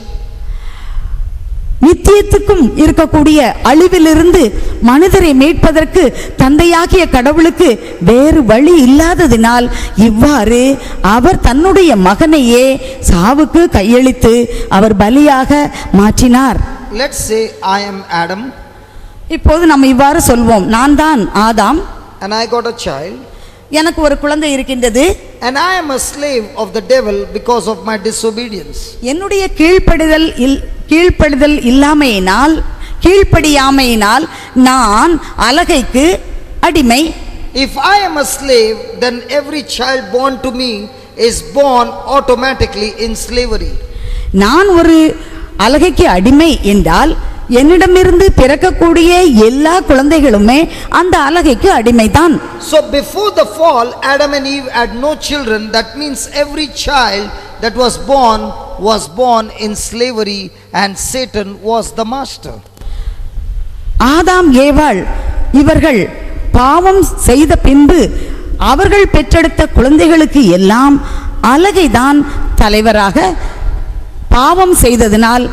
நித்தியத்துக்கும் இருக்கக்கூடிய அழிவிலிருந்து மனிதரை மீட்பதற்கு தந்தையாகிய கடவுளுக்கு வேறு வழி இல்லாததினால் இவ்வாறு அவர் தன்னுடைய மகனையே சாவுக்கு கையளித்து அவர் பலியாக மாற்றினார். Let's say I am Adam இப்போது நம்ம இவ்வாறு சொல்வோம், நான் தான் ஆதாம், and I got a child, எனக்கு ஒரு குழந்தை இருக்கின்றது, and I am a slave of the devil because of my disobedience. என்னுடைய கீழ்ப்படிதல் கீழ்ப்படியாமையினால் நான் அலகைக்கு அடிமை. If I am a slave, then every child born to me is born automatically in slavery. நான் ஒரு அலகைக்கு அடிமை என்றால் என்னிடமிருந்து பிறக்கக்கூடிய எல்லா குழந்தைகளுமே அந்த அலகைக்கு அடிமைதான். So before the fall, Adam and Eve had no children. That means every child that was born in slavery, and Satan was the master. ஆதாம் ஏவாள் இவர்கள் பாவம் செய்த பின்பு அவர்கள் பெற்றெடுத்த குழந்தைகளுக்கு எல்லாம் அலகைதான் தலைவராக பாவம் செய்ததினால்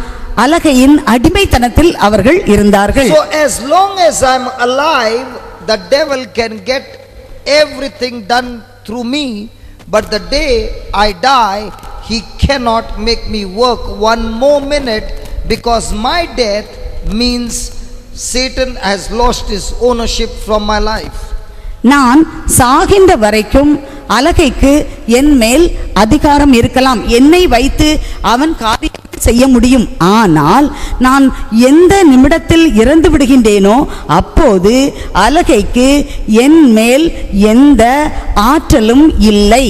அலகையின் அடிமைத்தனத்தில் அவர்கள் இருந்தார்கள். So as long as I'm alive, the devil can get everything done through me, but the day I die, he cannot make me work one more minute, because my death means Satan has lost his ownership from my life. நான் சாகின்ற வரைக்கும் அலகைக்கு என் மேல் அதிகாரம் இருக்கலாம், என்னை வைத்து அவன் காரியம் செய்ய முடியும். ஆனால் நான் எந்த நிமிடத்தில் இறந்து விடுகின்றேனோ அப்போது அலகைக்கு என் மேல் எந்த ஆற்றலும் இல்லை.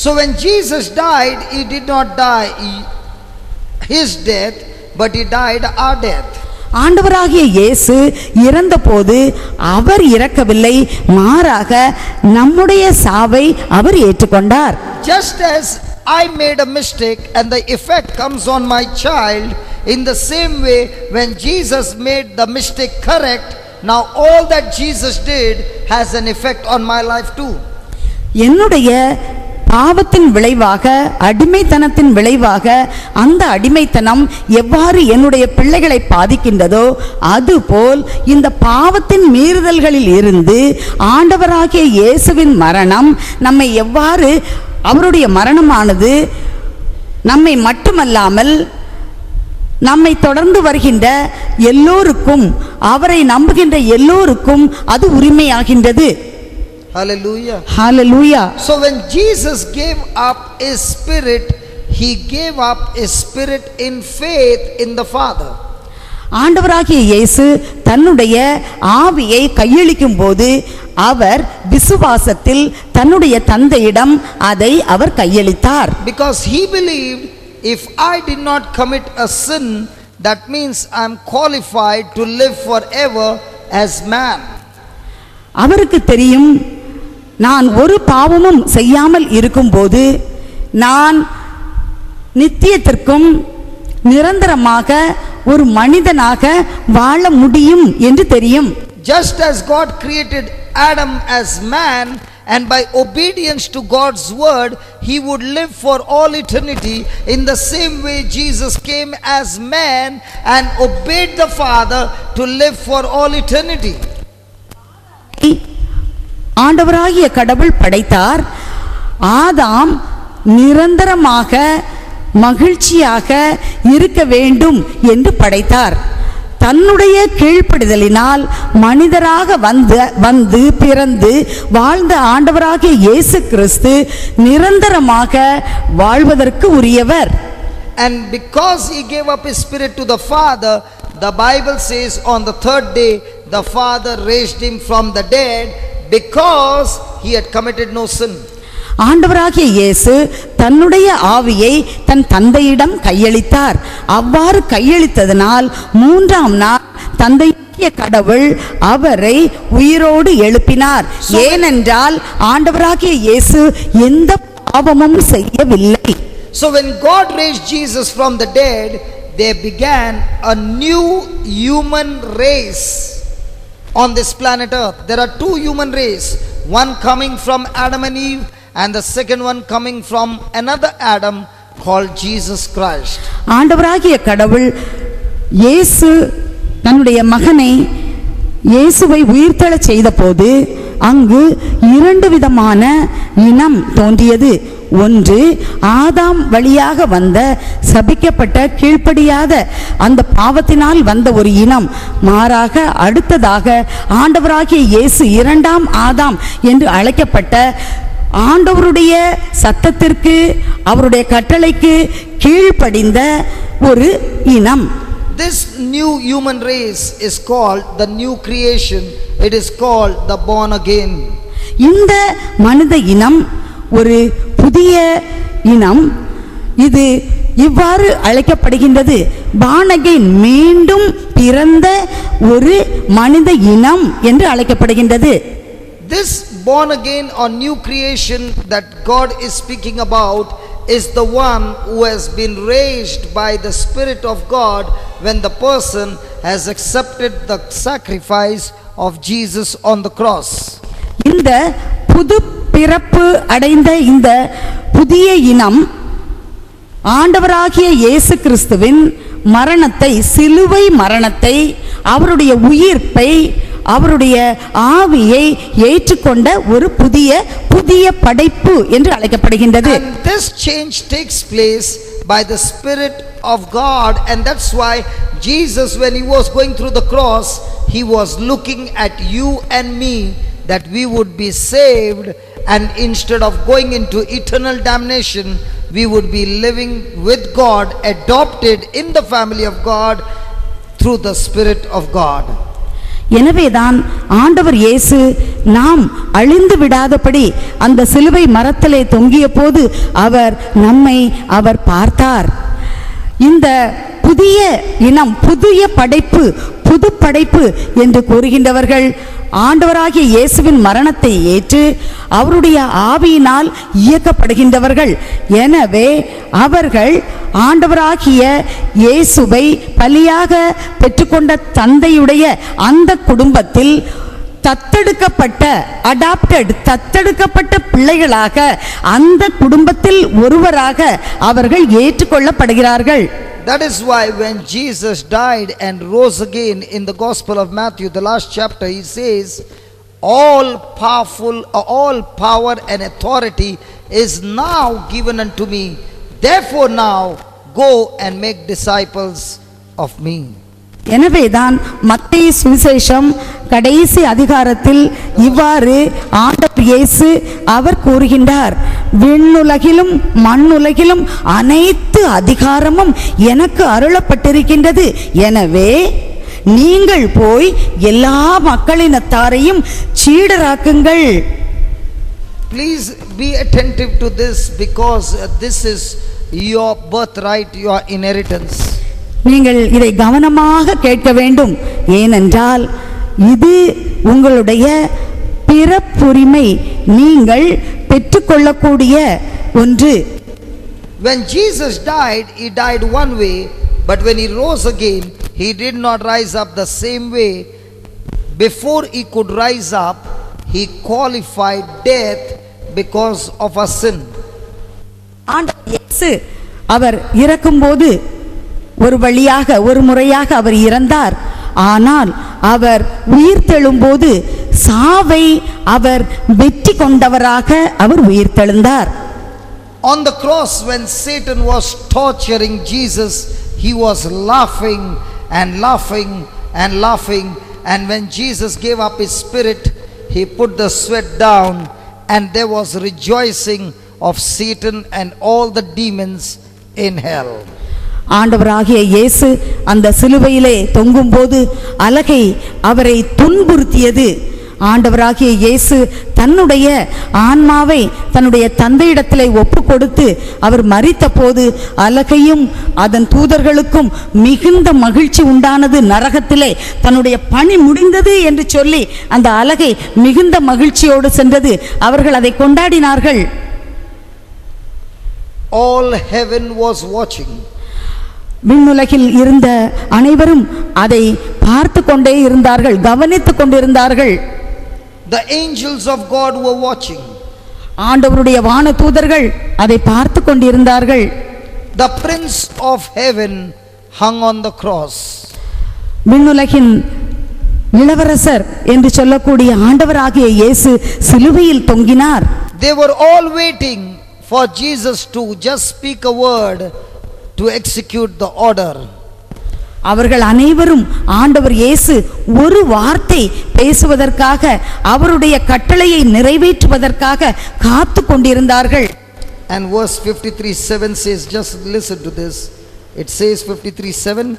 So when Jesus died, he did not die his death, but he died our death. ஆண்டவராகிய இயேசு இறந்தபோது அவர் இறக்கவில்லை, மாறாக நம்முடைய சாவை அவர் ஏற்றுக்கொண்டார். Just as I made a mistake and the effect comes on my child, in the same way when Jesus made the mistake correct, now all that Jesus did has an effect on my life too. என்னுடைய பாவத்தின் விளைவாக, அடிமைத்தனத்தின் விளைவாக அந்த அடிமைத்தனம் எவ்வாறு என்னுடைய பிள்ளைகளை பாதிக்கின்றதோ அதுபோல் இந்த பாவத்தின் மீறுதல்களில் இருந்து ஆண்டவராகிய இயேசுவின் மரணம் நம்மை எவ்வாறு, அவருடைய மரணமானது நம்மை மட்டுமல்லாமல் நம்மை தொடர்ந்து வருகின்ற எல்லோருக்கும், அவரை நம்புகின்ற எல்லோருக்கும் அது உரிமையாகின்றது. Hallelujah. Hallelujah. So when Jesus gave up his spirit, he gave up his spirit in faith in the Father. ஆண்டவராகிய இயேசு தன்னுடைய ஆவியை கையளிக்கும் போது அவர் விசுவாசத்தில் தன்னுடைய தந்தையிடம் அதை அவர் கையளித்தார். Because he believed, if I did not commit a sin, that means I am qualified to live forever as man. அவருக்கு தெரியும், நான் ஒரு பாவமும் செய்யாமல் இருக்கும்போது நான் நித்தியத்திற்கும் நிரந்தரமாக ஒரு மனிதனாக வாழ முடியும் என்று தெரியும். Just as God created Adam as man, and by obedience to God's word he would live for all eternity, in the same way Jesus came as man and obeyed the Father to live for all eternity. ஆண்டவராகிய கடவுள் படைத்தார். ஆதாம் நிரந்தரமாக மகிழ்ச்சியாக இருக்க வேண்டும் என்று படைத்தார். தன்னுடைய கீழ்ப்படிதலினால் மனிதராக வந்து பிறந்து வாழ்ந்த ஆண்டவராகிய இயேசு கிறிஸ்து நிரந்தரமாக வாழ்வதற்கு உரியவர். And because he gave up his spirit to the Father, the Bible says on the third day the Father raised him from the dead, because he had committed no sin. ஆண்டவராகிய இயேசு தன்னுடைய ஆவியை தன் தந்தையிடம் கையளித்தார். அவ்வாறு கையளித்ததனால் மூன்றாம் நாள் தந்தையாகிய கடவுள் அவரை உயிரோடு எழுப்பினார். ஏனென்றால் ஆண்டவராகிய இயேசு எந்த பாவமும் செய்யவில்லை. So when God raised Jesus from the dead, there began a new human race on this planet earth. There are two human race, one coming from Adam and Eve and the second one coming from another Adam called Jesus Christ. ஆண்டவராகிய கடவுள் இயேசு தன்னுடைய மகனை இயேசுவை உயிர்த்தெழச் செய்தபோது அங்கு இரண்டு விதமான இனம் தோன்றியது. ஒன்று ஆதாம் வழியாக வந்த சபிக்கப்பட்ட கீழ்ப்படியாத அந்த பாவத்தினால் வந்த ஒரு இனம். மாறாக அடுத்ததாக ஆண்டவராகிய இயேசு இரண்டாம் ஆதாம் என்று அழைக்கப்பட்ட ஆண்டவருடைய சத்தத்திற்கு அவருடைய கட்டளைக்கு கீழ்ப்படிந்த ஒரு இனம். This new human race is called the new creation. It is called the born again. இந்த மனித இனம் ஒரு புதிய இனம். இது இவ்வாறு அழைக்கப்படுகின்றது, born again, மீண்டும் பிறந்த ஒரு மனித இனம் என்று அழைக்கப்படுகின்றது. This born again or new creation that God is speaking about is the one who has been raised by the Spirit of God when the person has accepted the sacrifice of Jesus on the cross. இந்த புது பிறப்பு அடைந்த இந்த புதிய இனம் ஆண்டவராகிய இயேசு கிறிஸ்துவின் மரணத்தை, சிலுவை மரணத்தை, அவருடைய உயிர்ப்பை, அவருடைய ஆவியை ஏற்றுக்கொண்ட ஒரு புதிய படைப்பு என்று அழைக்கப்படுகின்றது. And this change takes place by the Spirit of God, and that's why Jesus, when he was going through the cross, he was looking at you and me that we would be saved, and instead of going into eternal damnation, we would be living with God, adopted in the family of God through the Spirit of God. எனவேதான் ஆண்டவர் இயேசு நாம் அழிந்து விடாதபடி அந்த சிலுவை மரத்திலே தொங்கிய போது அவர் பார்த்தார். இந்த புதிய இனம், புதிய படைப்பு, புது படைப்பு என்று கூறுகின்றவர்கள் ஆண்டவராகிய இயேசுவின் மரணத்தை ஏற்று அவருடைய ஆவியினால் இயக்கப்படுகின்றவர்கள். எனவே அவர்கள் ஆண்டவராகிய இயேசுவை பலியாக பெற்றுக்கொண்ட தந்தையுடைய அந்த குடும்பத்தில் தத்தெடுக்கப்பட்ட பிள்ளைகளாக, அந்த குடும்பத்தில் ஒருவராக அவர்கள் ஏற்றுக்கொள்ளப்படுகிறார்கள். That is why when Jesus died and rose again in the Gospel of Matthew, the last chapter, he says, all power and authority is now given unto me. Therefore now go and make disciples of me. எனவேதான் மத்தேயு சுவிசேஷம் கடைசி அதிகாரத்தில் இவ்வாறு ஆண்டவர் இயேசு அவர் கூறுகின்றார், விண்ணுலகிலும் மண்ணுலகிலும் அனைத்து அதிகாரமும் எனக்கு அருளப்பட்டிருக்கின்றது. எனவே நீங்கள் போய் எல்லா மக்களினத்தாரையும் சீடராக்குங்கள். Please be attentive to this, because this is your birthright, your inheritance. நீங்கள் இதை கவனமாக கேட்க வேண்டும். ஏனென்றால் இது உங்களுடைய பிறப்புரிமை, நீங்கள் பெற்றுக்கொள்ளக்கூடிய ஒன்று. When Jesus died, he died one way, but when he rose again, he did not rise up the same way. Before he could rise up, he qualified death because of our sin. ஆண்டவர் இயேசு அவர் இறக்கும்போது ஒரு முறையாக அவர் இறந்தார். ஆனால் அவர் உயிர்த்தெழும்போது சாவை அவர் வெற்றி கொண்டவராக அவர் உயிர்த்தெழுந்தார். On the cross, when Satan was torturing Jesus, he was laughing and laughing and laughing, and when Jesus gave up his spirit, he put the sweat down, and there was rejoicing of Satan and all the demons in hell. ஆண்டவராகிய இயேசு அந்த சிலுவையிலே தொங்கும்போது அலகை அவரை துன்புறுத்தியது. ஆண்டவராகிய இயேசு தன்னுடைய ஆன்மாவை தன்னுடைய தந்தையிடத்திலே ஒப்பு கொடுத்து அவர் மரித்த போது அலகையும் அதன் தூதர்களுக்கும் மிகுந்த மகிழ்ச்சி உண்டானது. நரகத்திலே தன்னுடைய பணி முடிந்தது என்று சொல்லி அந்த அலகை மிகுந்த மகிழ்ச்சியோடு சென்றது. அவர்கள் அதை கொண்டாடினார்கள். All heaven was watching. விண்ணுலகில் இருந்த அனைவரும் அதை பார்த்து கொண்டே இருந்தார்கள், கவனித்துக் கொண்டிருந்தார்கள். The angels of God were watching. ஆண்டவருடைய வான தூதர்கள் அதை பார்த்து கொண்டிருந்தார்கள். The prince of heaven hung on the cross. விண்ணுலகின் இளவரசர் என்று சொல்லக்கூடிய ஆண்டவராகிய இயேசு சிலுவையில் தொங்கினார். They were all waiting for Jesus to just speak a word to execute the order. அவர்கள் அனைவரும் ஆண்டவர் இயேசு ஒரு வார்த்தை பேசுவதற்காக, அவருடைய கட்டளையை நிறைவேற்றுவதற்காக காத்து கொண்டிருந்தார்கள். And verse 53:7 says, just listen to this. It says 53:7.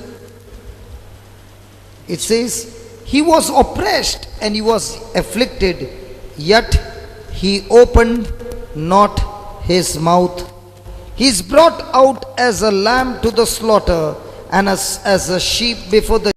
It says, he was oppressed and he was afflicted, yet he opened not his mouth. He is brought out as a lamb to the slaughter, and as a sheep before the